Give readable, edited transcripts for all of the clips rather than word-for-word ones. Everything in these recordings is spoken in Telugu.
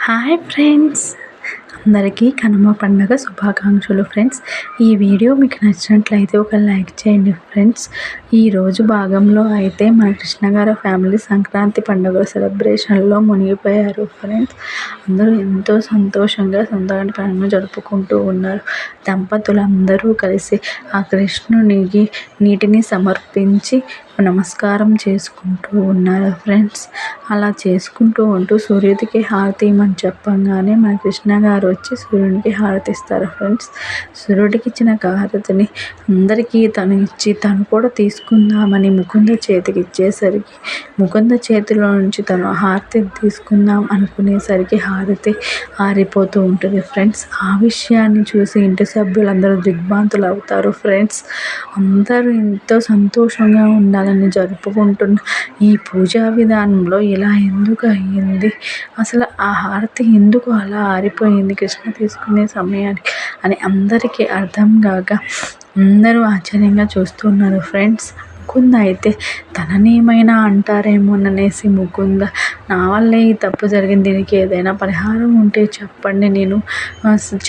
హాయ్ ఫ్రెండ్స్, అందరికీ కనుమ పండుగ శుభాకాంక్షలు ఫ్రెండ్స్. ఈ వీడియో మీకు నచ్చినట్లయితే ఒక లైక్ చేయండి ఫ్రెండ్స్. ఈరోజు భాగంలో అయితే మన కృష్ణ గారి ఫ్యామిలీ సంక్రాంతి పండుగ సెలబ్రేషన్లో మునిగిపోయారు ఫ్రెండ్స్. అందరూ ఎంతో సంతోషంగా సంక్రాంతి పండుగ జరుపుకుంటూ ఉన్నారు. దంపతులందరూ కలిసి ఆ కృష్ణునికి నీటిని సమర్పించి నమస్కారం చేసుకుంటూ ఉన్నారు ఫ్రెండ్స్. అలా చేసుకుంటూ ఉంటూ సూర్యుడికి హారతి ఇమ్మని చెప్పంగానే మన కృష్ణ గారు వచ్చి సూర్యునికి హారతి ఇస్తారు ఫ్రెండ్స్. సూర్యుడికి ఇచ్చిన హారతిని అందరికీ తను ఇచ్చి తను కూడా తీసుకుందామని ముకుంద చేతికి ఇచ్చేసరికి ముకుంద చేతిలో నుంచి తను హారతి తీసుకుందాం అనుకునేసరికి హారతి ఆరిపోతూ ఉంటుంది ఫ్రెండ్స్. ఆ విషయాన్ని చూసి ఇంటి సభ్యులందరూ దిగ్భ్రాంతులు అవుతారు ఫ్రెండ్స్. అందరూ ఎంతో సంతోషంగా ఉండాలని జరుపుకుంటున్న ఈ పూజా విధానంలో ఇలా ఎందుకు అయ్యింది, అసలు ఆ హారతి ఎందుకు అలా ఆరిపోయింది కృష్ణ తీసుకునే సమయానికి అని అందరికీ అర్థం కాక అందరూ ఆశ్చర్యంగా చూస్తున్నారు ఫ్రెండ్స్. ముకుంద అయితే తననేమైనా అంటారేమోననేసి ముకుంద నా వల్లే ఈ తప్పు జరిగింది, దీనికి ఏదైనా పరిహారం ఉంటే చెప్పండి, నేను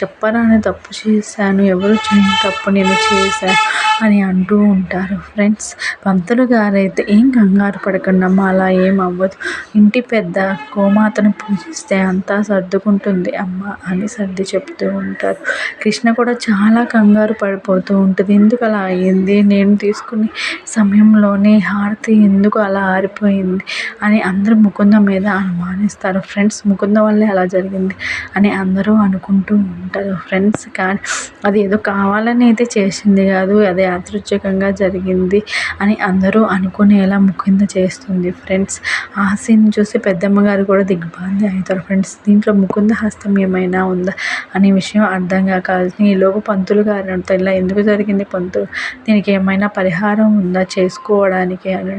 చెప్పరాని తప్పు చేశాను, ఎవరు చేయని తప్పు నేను చేశాను అని అంటూ ఉంటారు ఫ్రెండ్స్. పంతులు గారైతే ఏం కంగారు పడకండమ్మా, అలా ఏం అవ్వదు, ఇంటి పెద్ద గోమాతను పూజిస్తే అంతా సర్దుకుంటుంది అమ్మ అని సర్ది చెప్తూ ఉంటారు. కృష్ణ కూడా చాలా కంగారు పడిపోతూ ఉంటుంది. ఎందుకు అలా అయ్యింది, నేను తీసుకునే సమయంలోనే హారతి ఎందుకు అలా ఆరిపోయింది అని అందరూ ముకుంద మీద అనుమానిస్తారు ఫ్రెండ్స్. ముకుంద వల్లే అలా జరిగింది అని అందరూ అనుకుంటూ ఉంటారు ఫ్రెండ్స్. కానీ అది ఏదో కావాలని అయితే చేసింది కాదు, అది యాదృచ్ఛికంగా జరిగింది అని అందరూ అనుకునేలా ముకుంద చేస్తుంది ఫ్రెండ్స్. ఆ సీన్ చూసి పెద్దమ్మ గారు కూడా దిగ్భ్రాంతి అవుతారు ఫ్రెండ్స్. దీంట్లో ముకుంద హస్తం ఏమైనా ఉందా అనే విషయం అర్థం కాక ఈలోపు పంతులు గారు ఇలా ఎందుకు జరిగింది పంతులు, దీనికి ఏమైనా పరిహారం ఉందా చేసుకోవడానికి అని.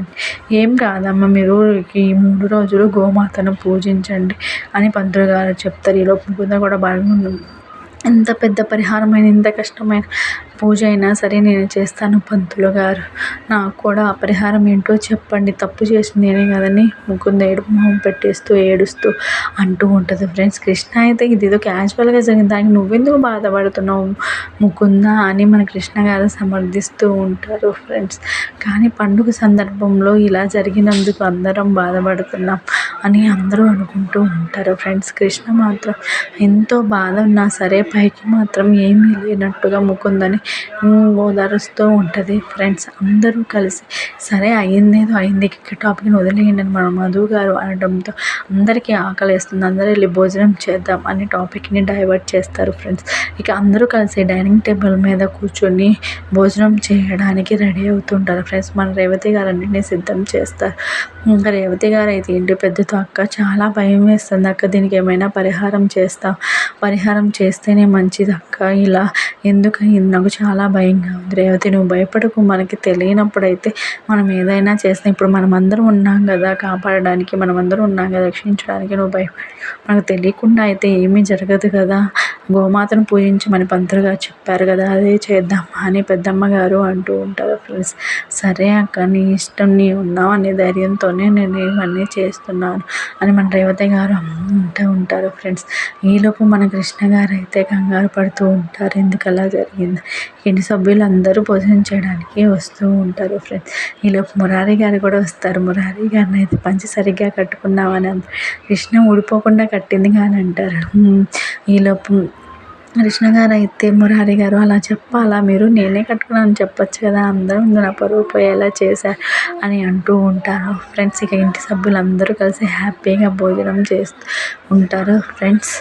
ఏం కాదమ్మా, మీరు ఈ 3 రోజులు గోమాతను పూజించండి అని పంతులు గారు చెప్తారు. ఈలోపు ముకుంద కూడా బాగా ఎంత పెద్ద పరిహారమైన ఎంత కష్టమైన పూజ అయినా సరే నేను చేస్తాను పంతులు గారు, నాకు కూడా ఆ పరిహారం ఏంటో చెప్పండి, తప్పు చేసింది నేనే కదని ముకుంద ఏడుపు మొహం పెట్టేస్తూ ఏడుస్తూ అంటూ ఉంటుంది ఫ్రెండ్స్. కృష్ణ అయితే ఇదేదో క్యాజువల్గా జరిగింది, దానికి నువ్వెందుకు బాధపడుతున్నావు ముకుంద అని మన కృష్ణ గారు సమర్థిస్తూ ఉంటారు ఫ్రెండ్స్. కానీ పండుగ సందర్భంలో ఇలా జరిగినందుకు అందరం బాధపడుతున్నాం అని అందరూ అనుకుంటూ ఉంటారు ఫ్రెండ్స్. కృష్ణ మాత్రం ఎంతో బాధ ఉన్నా సరే పైకి మాత్రం ఏమీ లేనట్టుగా ముకుందని ఓదారుస్తూ ఉంటుంది ఫ్రెండ్స్. అందరూ కలిసి సరే అయ్యిందేదో అయింది, టాపిక్ని వదిలేయండి అని మన మధు గారు అనడంతో అందరికీ ఆకలిస్తుంది, అందరూ వెళ్ళి భోజనం చేద్దాం అని టాపిక్ని డైవర్ట్ చేస్తారు ఫ్రెండ్స్. ఇక అందరూ కలిసి డైనింగ్ టేబుల్ మీద కూర్చొని భోజనం చేయడానికి రెడీ అవుతుంటారు ఫ్రెండ్స్. మన రేవతి గారు అన్నింటినీ సిద్ధం చేస్తారు. ఇంకా రేవతి గారు అయితే ఇంటి పెద్దతో అక్క చాలా భయం వేస్తుంది అక్క, దీనికి ఏమైనా పరిహారం చేస్తాం, పరిహారం చేస్తేనే మంచిది అక్క, ఇలా ఎందుకు అయింది నాకు చాలా భయంగా ఉంది. రేవతి నువ్వు భయపడకు, మనకి తెలియనప్పుడు అయితే మనం ఏదైనా చేస్తాం, ఇప్పుడు మనం అందరం ఉన్నాం కదా కాపాడడానికి, మనం అందరం ఉన్నాం కదా రక్షించడానికి, నువ్వు భయపడి మనకు తెలియకుండా అయితే ఏమీ జరగదు కదా, గోమాతను పూజించమని పంతులు గారు చెప్పారు కదా అదే చేద్దాం అని పెద్దమ్మ గారు అంటూ ఉంటారు ఫ్రెండ్స్. సరే అక్క నీ ఇష్టం, నీ ఉన్నావు అనే ధైర్యంతోనే నేను ఇవన్నీ చేస్తున్నాను అని మన రేవతి గారు అంటూ ఉంటారు ఫ్రెండ్స్. ఈలోపు మన కృష్ణ గారు అయితే కంగారు పడుతూ ఉంటారు, ఎందుకు అలా జరిగింది. ఇంటి సభ్యులందరూ భోజనం చేయడానికి వస్తూ ఉంటారు ఫ్రెండ్స్. ఈలోపు మురారి గారు కూడా వస్తారు. మురారి గారిని అయితే పంచి సరిగ్గా కట్టుకున్నామని కృష్ణ ఊడిపోకుండా కట్టింది కానీ అంటారు. ఈలోపు కృష్ణ గారు అయితే మురారి గారు అలా చెప్పాలా, మీరు నేనే కట్టుకున్నాను చెప్పొచ్చు కదా, అందరూ నా పరువు పోయేలా చేశారు అని అంటూ ఉంటారు ఫ్రెండ్స్. ఇక ఇంటి సభ్యులందరూ కలిసి హ్యాపీగా భోజనం చేస్తూ ఉంటారు ఫ్రెండ్స్.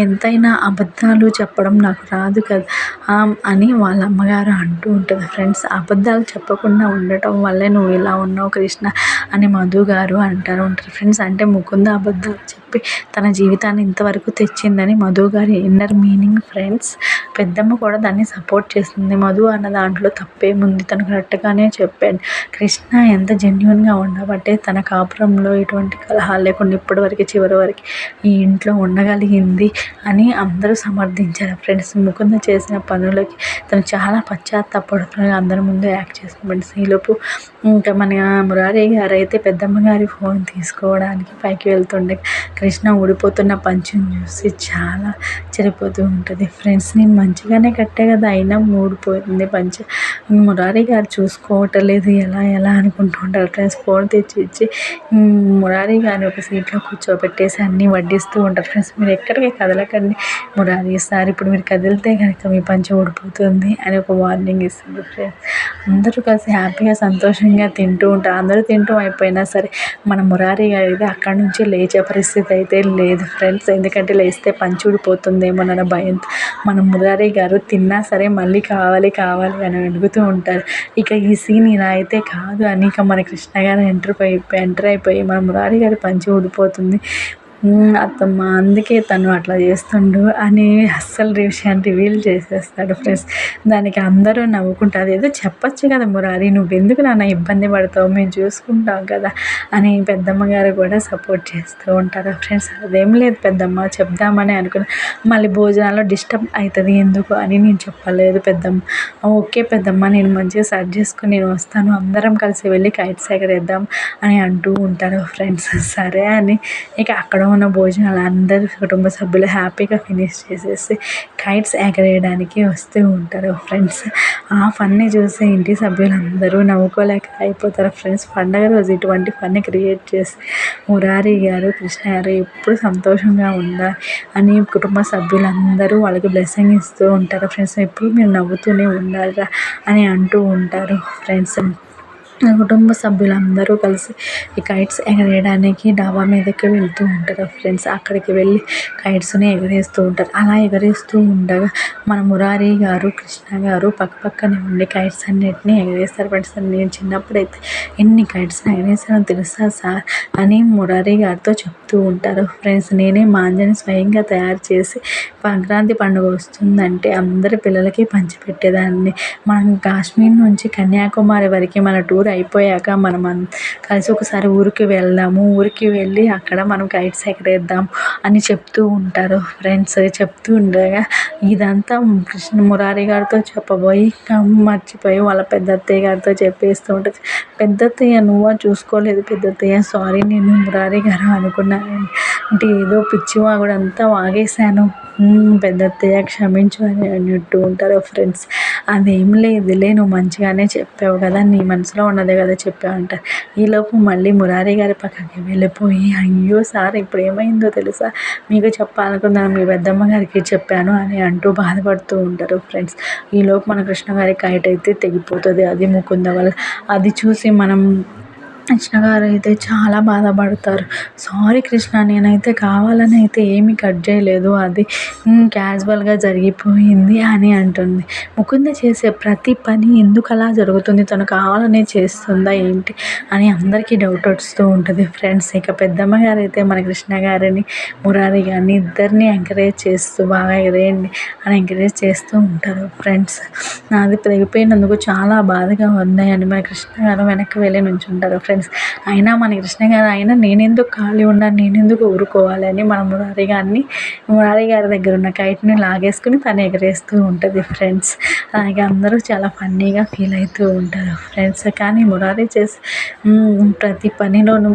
ఎంతైనా అబద్ధాలు చెప్పడం నాకు రాదు కదా అని వాళ్ళ అమ్మగారు అంటూ ఉంటుంది ఫ్రెండ్స్. అబద్ధాలు చెప్పకుండా ఉండటం వల్లే నువ్వు ఇలా ఉన్నావు కృష్ణ అని మధు గారు అంటారు ఉంటారు ఫ్రెండ్స్. అంటే ముకుంద అబద్ధాలు చెప్పి తన జీవితాన్ని ఇంతవరకు తెచ్చిందని మధు గారి ఇన్నర్ మీనింగ్ ఫ్రెండ్స్. పెద్దమ్మ కూడా దాన్ని సపోర్ట్ చేస్తుంది. మధు అన్న దాంట్లో తప్పేముంది, తను కరెక్ట్గానే చెప్పాడు. కృష్ణ ఎంత జెన్యూన్గా ఉండబట్టే తన కాపురంలో ఎటువంటి కలహాలు లేకుండా ఇప్పటివరకు చివరి వరకు ఈ ఇంట్లో ఉండగలిగింది అని అందరూ సమర్థించారు ఫ్రెండ్స్. ముకుంద చేసిన పనులకి తను చాలా పశ్చాత్తాపడుతున్నగా అందరి ముందు యాక్ట్ చేసిన ఫ్రెండ్స్. ఈలోపు ఇంకా మన మురారి గారు అయితే పెద్దమ్మ గారి ఫోన్ తీసుకోవడానికి పైకి వెళ్తుండే కృష్ణ ఊడిపోతున్న పంచుని చూసి చాలా చెడిపోతూ ఉంటుంది ఫ్రెండ్స్. నేను మంచిగానే కట్టే కదా అయినా ఊడిపోతుంది పంచ. మురారి గారు చూసుకోవటం లేదు, ఎలా ఎలా అనుకుంటూ ఉంటారు ఫ్రెండ్స్. ఫోన్ తెచ్చి ఇచ్చి మురారి గారిని ఒక సీట్లో కూర్చోబెట్టేసి అన్నీ వడ్డిస్తూ ఉంటారు ఫ్రెండ్స్. మీరు ఎక్కడికి కదలకండి మురారి సార్, ఇప్పుడు మీరు కదిలితే కనుక మీ పంచ ఊడిపోతుంది అని ఒక వార్నింగ్ ఇస్తుంది ఫ్రెండ్స్. అందరూ కలిసి హ్యాపీగా సంతోషంగా తింటూ ఉంటారు. అందరూ తింటూ అయిపోయినా సరే మన మురారి గారు అయితే అక్కడి నుంచి లేచే పరిస్థితి అయితే లేదు ఫ్రెండ్స్. ఎందుకంటే లేస్తే పంచి ఊడిపోతుందేమోనన్న భయంతో మన మురారి గారు తిన్నా సరే మళ్ళీ కావాలి కావాలి అని అడుగుతూ ఉంటారు. ఇక ఈ సీన్ ఇలా అయితే కాదు అని ఇక మన కృష్ణ గారు ఎంటర్ అయిపోయి మన మురారి గారి పంచి ఊడిపోతుంది అత్తమ్మ, అందుకే తను అట్లా చేస్తుండు అని అస్సలు విషయాన్ని రివీల్ చేసేస్తాడు ఫ్రెండ్స్. దానికి అందరూ నవ్వుకుంటారు. ఏదో చెప్పచ్చు కదా మురారి, నువ్వెందుకు నాన్న ఇబ్బంది పడతావు, మేము చూసుకుంటాం కదా అని పెద్దమ్మ గారు కూడా సపోర్ట్ చేస్తూ ఉంటారు ఫ్రెండ్స్. అదేం లేదు పెద్దమ్మ, చెప్దామని అనుకున్నా, మళ్ళీ భోజనాల్లో డిస్టర్బ్ అవుతుంది ఎందుకు అని నేను చెప్పలేదు పెద్దమ్మ. ఓకే పెద్దమ్మ, నేను మంచిగా సర్చ్ చేసుకుని నేను వస్తాను, అందరం కలిసి వెళ్ళి కైట్స్ ఎగరేద్దాం అని అంటూ ఉంటారు ఫ్రెండ్స్. సరే అని ఇక అక్కడ ఉన్న భోజనాలు అందరూ కుటుంబ సభ్యులు హ్యాపీగా ఫినిష్ చేసేసి కైట్స్ ఎగరేయడానికి వస్తూ ఉంటారు ఫ్రెండ్స్. ఆ ఫన్ని చూసి ఇంటి సభ్యులందరూ నవ్వుకోలేక అయిపోతారు ఫ్రెండ్స్. పండగ రోజు ఇటువంటి ఫన్ని క్రియేట్ చేసి మురారి గారు కృష్ణ గారు ఎప్పుడు సంతోషంగా ఉండాలి అని కుటుంబ సభ్యులందరూ వాళ్ళకి బ్లెస్సింగ్ ఇస్తూ ఉంటారు ఫ్రెండ్స్. ఎప్పుడు మీరు నవ్వుతూనే ఉండాలిరా అని అంటూ ఉంటారు ఫ్రెండ్స్. కుటుంబ సభ్యులందరూ కలిసి ఈ కైట్స్ ఎగరేయడానికి డాబా మీదకి వెళ్తూ ఉంటారు ఫ్రెండ్స్. అక్కడికి వెళ్ళి కైట్స్ని ఎగరేస్తూ ఉంటారు. అలా ఎగరేస్తూ ఉండగా మన మురారి గారు కృష్ణ గారు పక్కనే ఉండి కైట్స్ అన్నిటినీ ఎగరేస్తారు ఫ్రెండ్స్. నేను చిన్నప్పుడైతే ఎన్ని కైట్స్ని ఎగరేసానో తెలుసా సార్ అని మురారి గారితో చెప్తూ ఉంటారు ఫ్రెండ్స్. నేనే మాంజని స్వయంగా తయారు చేసి సంక్రాంతి పండుగ వస్తుందంటే అందరి పిల్లలకి పంచిపెట్టేదాన్ని. మనం కాశ్మీర్ నుంచి కన్యాకుమారి వరకు మన టూర్ అయిపోయాక మనం కలిసి ఒకసారి ఊరికి వెళ్దాము, ఊరికి వెళ్ళి అక్కడ మనం కైట్స్ ఎగరేద్దాం అని చెప్తూ ఉంటారు ఫ్రెండ్స్. చెప్తూ ఉండగా ఇదంతా కృష్ణ మురారి గారితో చెప్పబోయి మర్చిపోయి వాళ్ళ పెద్దత్తయ్య గారితో చెప్పేస్తూ ఉంటుంది. పెద్దత్తయ్య నువ్వా చూసుకోలేదు పెద్దత్తయ్య, సారీ నేను మురారి గారు అనుకున్నాను అంటే ఏదో పిచ్చివాగుడు అంతా వాగేశాను పెద్దత్తయ్య క్షమించు అని అంటూ ఉంటారు ఫ్రెండ్స్. అదేం లేదులే, నువ్వు మంచిగానే చెప్పావు కదా, నీ మనసులో ఉన్నదే కదా చెప్పావు అంటారు. ఈలోపు మళ్ళీ మురారి గారి పక్కకి వెళ్ళిపోయి అయ్యో సార్ ఇప్పుడు ఏమైందో తెలుసా, మీకు చెప్పాలనుకున్నాను మీ పెద్దమ్మ గారికి చెప్పాను అని అంటూ బాధపడుతూ ఉంటారు ఫ్రెండ్స్. ఈలోపు మన కృష్ణ గారి కైట్ అయితే తెగిపోతుంది, అది ముకుంద వల్ల. అది చూసి మనం కృష్ణ గారు అయితే చాలా బాధపడతారు. సారీ కృష్ణ, నేనైతే కావాలని అయితే ఏమీ కట్ చేయలేదు, అది క్యాజువల్గా జరిగిపోయింది అని అంటుంది. ముకుంద చేసే ప్రతి పని ఎందుకు అలా జరుగుతుంది, తను కావాలనే చేస్తుందా ఏంటి అని అందరికీ డౌట్ వస్తూ ఉంటుంది ఫ్రెండ్స్. ఇక పెద్దమ్మ గారు అయితే మన కృష్ణ గారిని మురారి గారిని ఇద్దరిని ఎంకరేజ్ చేస్తూ బాగా ఎగరేయండి అని ఎంకరేజ్ చేస్తూ ఉంటారు ఫ్రెండ్స్. నాది తెగిపోయినందుకు చాలా బాధగా ఉన్నాయని మన కృష్ణ గారు వెనక్కి వెళ్ళి నుంచుంటారు ఫ్రెండ్స్. అయినా మన కృష్ణ గారు అయినా నేనెందుకు ఖాళీ ఉన్నాను, నేనెందుకు ఊరుకోవాలి అని మన మురారి గారి దగ్గర ఉన్న కైట్ని లాగేసుకుని తను ఎగరేస్తూ ఉంటుంది ఫ్రెండ్స్. అలాగే అందరూ చాలా ఫన్నీగా ఫీల్ అవుతూ ఉంటారు ఫ్రెండ్స్. కానీ మురారి చేసి ప్రతి పనిలోనూ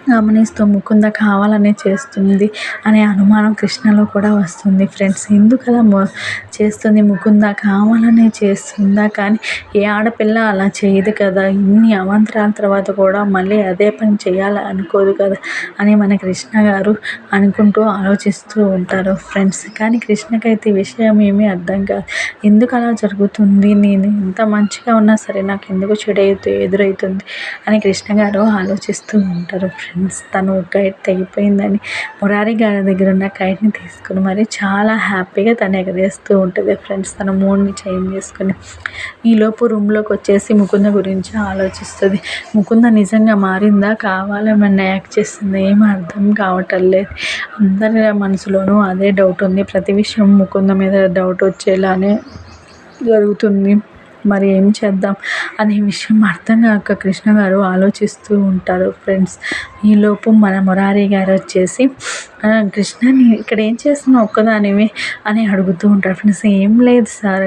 గమనిస్తూ ముకుంద కావాలనే చేస్తుంది అనే అనుమానం కృష్ణలో కూడా వస్తుంది ఫ్రెండ్స్. ఎందుకు అలా చేస్తుంది, ముకుంద కావాలనే చేస్తుందా, కానీ ఏ ఆడపిల్ల అలా చేయదు కదా, ఇన్ని అవాంతరాల తర్వాత కూడా మళ్ళీ అదే పని చేయాలి అనుకోదు కదా అని మన కృష్ణ గారు అనుకుంటూ ఆలోచిస్తూ ఉంటారు ఫ్రెండ్స్. కానీ కృష్ణకైతే ఈ విషయం ఏమీ అర్థం కాదు. ఎందుకు అలా జరుగుతుంది, నేను ఎంత మంచిగా ఉన్నా సరే నాకు ఎందుకు చెడు ఎదురవుతుంది అని కృష్ణ గారు ఆలోచిస్తూ ఉంటారు ఫ్రెండ్స్. ఫ్రెండ్స్. తను కైట్ తెగిపోయిందని మురారి గారి దగ్గర ఉన్న కైట్ని తీసుకుని మరి చాలా హ్యాపీగా తను ఎగరేస్తూ ఉంటుంది ఫ్రెండ్స్. తన మూడ్ని చేంజ్ చేసుకుని ఈలోపు రూమ్లోకి వచ్చేసి ముకుంద గురించి ఆలోచిస్తుంది. ముకుంద నిజంగా మారిందా, కావాలేమన్నా యాక్ట్ చేస్తుంది, ఏం అర్థం కావటం లేదు. అందరి మనసులోనూ అదే డౌట్ ఉంది. ప్రతి విషయం ముకుంద మీద డౌట్ వచ్చేలానే జరుగుతుంది. మరి ఏం చేద్దాం అనే విషయం అర్థం కాక కృష్ణ గారు ఆలోచిస్తూ ఉంటారు ఫ్రెండ్స్. ఈలోపు మన మురారి గారు వచ్చేసి కృష్ణని ఇక్కడ ఏం చేస్తున్నావు ఒక్కదానివి అని అడుగుతూ ఉంటారు ఫ్రెండ్స్. ఏం లేదు సార్,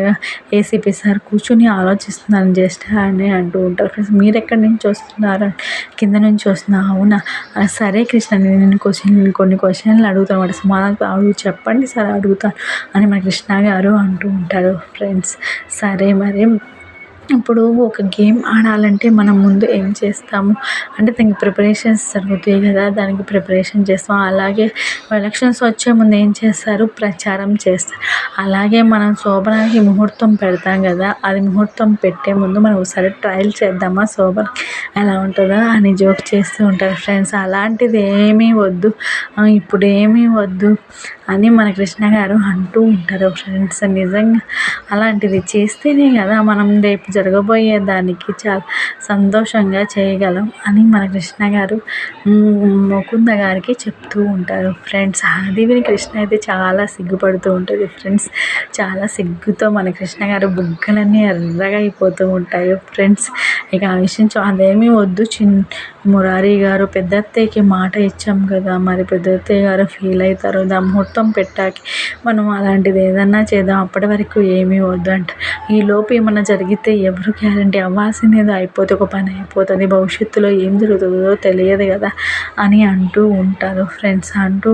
ఏసీపీ సార్ కూర్చొని ఆలోచిస్తున్నాను జస్ట్ అని అంటూ ఉంటారు ఫ్రెండ్స్. మీరు ఎక్కడి నుంచి వస్తున్నారు? కింద నుంచి వస్తున్నా. అవునా, సరే కృష్ణ, నేను కొన్ని క్వశ్చన్లు అడుగుతాను, వాటి సమాధానం చెప్పండి సార్ అడుగుతాను అని మన కృష్ణ గారు అంటూ ఉంటారు ఫ్రెండ్స్. సరే మరి ఇప్పుడు ఒక గేమ్ ఆడాలంటే మనం ముందు ఏం చేస్తాము అంటే దానికి ప్రిపరేషన్స్ జరుగుతాయి కదా, దానికి ప్రిపరేషన్ చేస్తాం. అలాగే ఎలక్షన్స్ వచ్చే ముందు ఏం చేస్తారు, ప్రచారం చేస్తారు. అలాగే మనం శోభనానికి ముహూర్తం పెడతాం కదా, అది ముహూర్తం పెట్టే ముందు మనం ఒకసారి ట్రయల్ చేద్దామా శోభన ఎలా ఉంటుందా అని జోక్ చేస్తూ ఉంటారు ఫ్రెండ్స్. అలాంటిది ఏమీ వద్దు, ఇప్పుడు ఏమీ వద్దు అని మన కృష్ణ గారు అంటూ ఉంటారు ఫ్రెండ్స్. నిజంగా అలాంటిది చేస్తేనే కదా మనం రేపు జరగబోయే దానికి చాలా సంతోషంగా చేయగలం అని మన కృష్ణ గారు ముకుంద గారికి చెప్తూ ఉంటారు ఫ్రెండ్స్. అది విని కృష్ణ అయితే చాలా సిగ్గుపడుతూ ఉంటుంది ఫ్రెండ్స్. చాలా సిగ్గుతో మన కృష్ణ గారు బుగ్గలన్నీ ఎర్రగా అయిపోతూ ఉంటాయి ఫ్రెండ్స్. ఇక ఆ విషయం అదేమీ వద్దు మురారి గారు, పెద్దత్తయ్యకి మాట ఇచ్చాం కదా, మరి పెద్దత్తయ్య గారు ఫీల్ అవుతారు, దా ముహూర్తం పెట్టాకి మనం అలాంటిది ఏదన్నా చేద్దాం, అప్పటి వరకు ఏమీ వద్దు అంట. ఈలోపు ఏమన్నా జరిగితే ఎవరు గ్యారంటీ, అవ్వాల్సింది ఏదో అయిపోతే ఒక పని అయిపోతుంది, భవిష్యత్తులో ఏం జరుగుతుందో తెలియదు కదా అని అంటూ ఉంటారు ఫ్రెండ్స్. అంటూ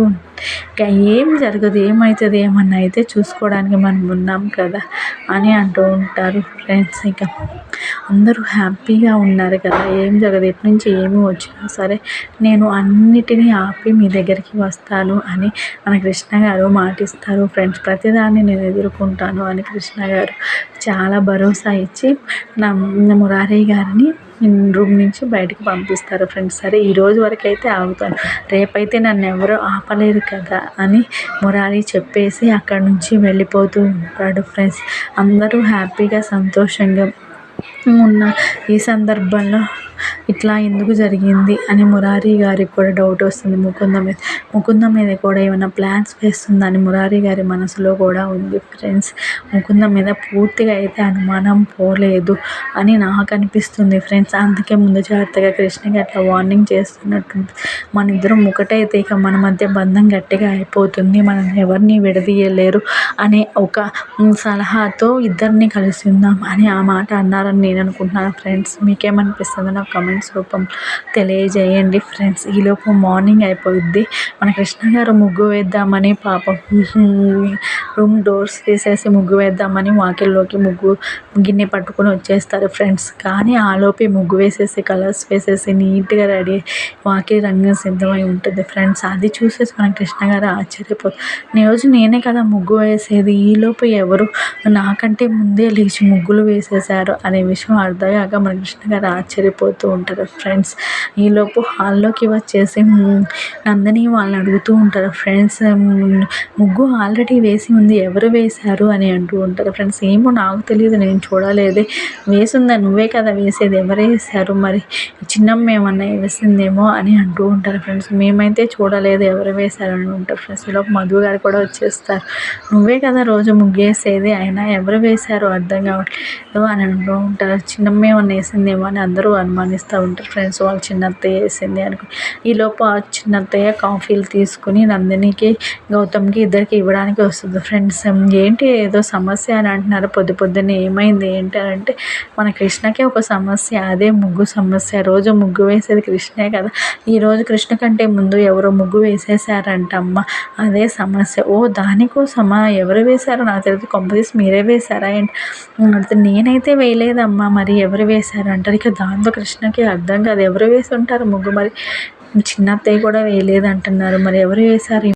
ఇంకా ఏం జరగదు, ఏమవుతుంది, ఏమన్నా అయితే చూసుకోవడానికి మనం ఉన్నాం కదా అని అంటూ ఉంటారు ఫ్రెండ్స్. ఇక అందరూ హ్యాపీగా ఉన్నారు కదా, ఏం జరగదు, ఎటు నుంచి ఏమి వచ్చినా సరే నేను అన్నిటినీ ఆపి మీ దగ్గరికి వస్తాను అని మన కృష్ణ గారు మాటిస్తారు ఫ్రెండ్స్. ప్రతిదాన్ని నేను ఎదుర్కొంటాను అని కృష్ణ గారు చాలా భరోసా ఇచ్చి నా మురారి గారిని రూమ్ నుంచి బయటకు పంపిస్తారు ఫ్రెండ్స్. సరే ఈరోజు వరకు అయితే ఆగుతాను, రేపైతే నన్ను ఎవరో ఆపలేరు కదా అని మురారి చెప్పేసి అక్కడి నుంచి వెళ్ళిపోతూ ఉంటాడు ఫ్రెండ్స్. అందరూ హ్యాపీగా సంతోషంగా ఉన్న ఈ సందర్భంలో ఇట్లా ఎందుకు జరిగింది అని మురారి గారికి కూడా డౌట్ వస్తుంది. ముకుంద మీద కూడా ఏమైనా ప్లాన్స్ వేస్తుందని మురారి గారి మనసులో కూడా ఉంది ఫ్రెండ్స్. ముకుంద మీద పూర్తిగా అయితే అనుమానం పోలేదు అని నాకు అనిపిస్తుంది ఫ్రెండ్స్. అందుకే ముందు జాగ్రత్తగా కృష్ణకి అట్లా వార్నింగ్ చేస్తున్నట్టుంది. మన ఇద్దరం ఒకటైతే ఇక మన మధ్య బంధం గట్టిగా అయిపోతుంది, మనం ఎవరిని విడదీయలేరు అనే ఒక సలహాతో ఇద్దరిని కలిసి ఉందాం అని ఆ మాట అన్నారని నేను అనుకుంటున్నాను ఫ్రెండ్స్. మీకేమనిపిస్తుందో నాకు కమెంట్స్ రూపం తెలియజేయండి ఫ్రెండ్స్. ఈలోపు మార్నింగ్ అయిపోద్ది. మన కృష్ణ గారు ముగ్గు వేద్దామని పాపం రూమ్ డోర్స్ తీసేసి ముగ్గు వేద్దామని వాకిల్లోకి ముగ్గు గిన్నె పట్టుకొని వచ్చేస్తారు ఫ్రెండ్స్. కానీ ఆలోపే ముగ్గు వేసేసి కలర్స్ వేసేసి నీట్గా రెడీ వాకిలి రంగు సిద్ధమై ఉంటుంది ఫ్రెండ్స్. అది చూసేసి మన కృష్ణ గారు ఆశ్చర్యపోతారు. ఈరోజు నేనే కదా ముగ్గు వేసేది, ఈలోపు ఎవరు నాకంటే ముందే లేచి ముగ్గులు వేసేసారు అనే విషయం అర్థమయ్యాక మన కృష్ణ గారు ఆశ్చర్యపోతూ ఉంటారు ఫ్రెండ్స్. ఈలోపు హాల్లోకి వచ్చేసి నందిని వాళ్ళని అడుగుతూ ఉంటారు ఫ్రెండ్స్. ముగ్గు ఆల్రెడీ వేసి ఉంది, ఎవరు వేశారు అని అంటూ ఉంటారు ఫ్రెండ్స్. ఏమో నాకు తెలియదు, నేను చూడలేదే, వేసిందా, నువ్వే కదా వేసేది, ఎవరు వేశారు, మరి చిన్నమ్మ ఏమన్నా వేసిందేమో అని అంటూ ఉంటారు ఫ్రెండ్స్. మేమైతే చూడలేదు, ఎవరు వేశారు అని ఉంటారు ఫ్రెండ్స్. ఈలోపు మధు గారు కూడా వచ్చేస్తారు. నువ్వే కదా రోజు ముగ్గేసేది, అయినా ఎవరు వేశారో అర్థం కావట్లేదు అని అంటూ ఉంటారు. చిన్నమ్మ ఏమన్నా వేసిందేమో అని అందరూ అనుమానిస్తూ ఉంటారు ఫ్రెండ్స్. వాళ్ళు చిన్నత్తయ్య వేసింది అనుకుని ఈలోపు ఆ చిన్నత్తయ్య కాఫీలు తీసుకుని నందినికి గౌతమ్కి ఇద్దరికి ఇవ్వడానికి వస్తుంది ఫ్రెండ్స్. ఏంటి ఏదో సమస్య అని అంటున్నారు, పొద్దున్నే ఏమైంది ఏంటి అని అంటే మన కృష్ణకే ఒక సమస్య, అదే ముగ్గు సమస్య. రోజు ముగ్గు వేసేది కృష్ణే కదా, ఈరోజు కృష్ణ కంటే ముందు ఎవరో ముగ్గు వేసేసారంట అమ్మ, అదే సమస్య. ఓ దానికోసమా, ఎవరు వేశారో నాకు తెలియదు, కొంపదీసి మీరే వేశారా ఏంటి? నేనైతే వేయలేదమ్మా, మరి ఎవరు వేశారు అంటారు. ఇక దాంతో కృష్ణకి అర్థం కాదు, ఎవరు వేసి ఉంటారు ముగ్గు, మరి చిన్నత్తయ్య కూడా వేయలేదు అంటున్నారు, మరి ఎవరు వేశారు?